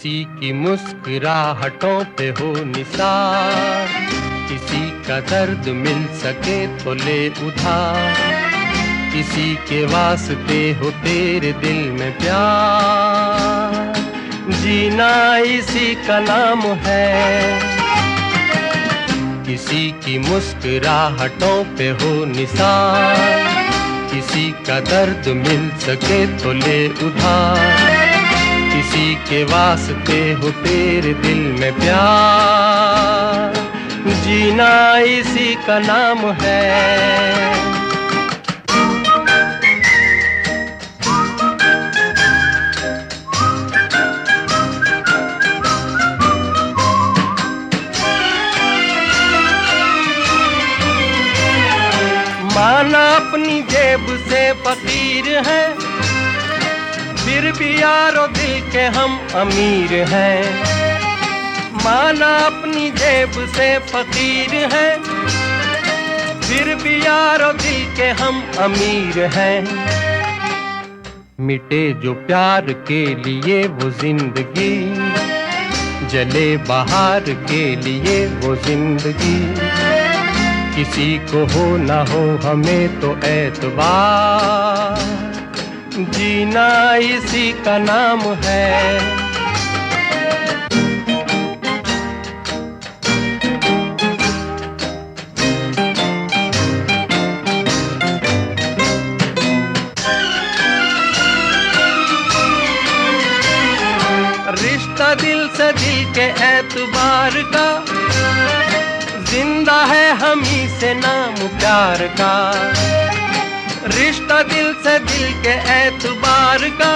किसी की मुस्कुराहटों पे हो निसार, किसी का दर्द मिल सके तो ले उधार, किसी के वास्ते हो तेरे दिल में प्यार, जीना इसी का नाम है। किसी की मुस्कुराहटों पे हो निसार, किसी का दर्द मिल सके तो ले उधार, किसी के वास्ते हो तेरे दिल में प्यार, जीना इसी का नाम है। माना अपनी जेब से फकीर है, फिर भी यारो दिल के हम अमीर हैं। माना अपनी जेब से फकीर है, फिर भी यारो दिल के हम अमीर हैं। मिटे जो प्यार के लिए वो जिंदगी, जले बहार के लिए वो जिंदगी, किसी को हो ना हो हमें तो एतबार, जीना इसी का नाम है। रिश्ता दिल से दिल के एतबार का, जिंदा है हम ही से नाम प्यार का। रिश्ता दिल से दिल के एतबार का,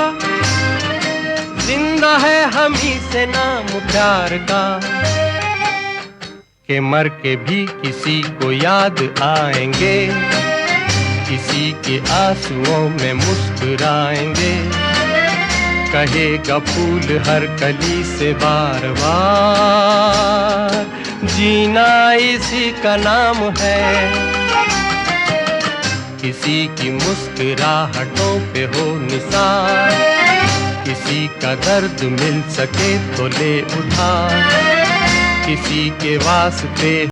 जिंदा है हम ही से नाम प्यार का। के मर के भी किसी को याद आएंगे, किसी के आंसुओं में मुस्कुराएंगे, कहेगा फूल हर कली से बार बार, जीना इसी का नाम है। किसी की मुस्कुराहटों पे हो निसार, किसी का दर्द मिल सके तो ले उधार, किसी के वास्ते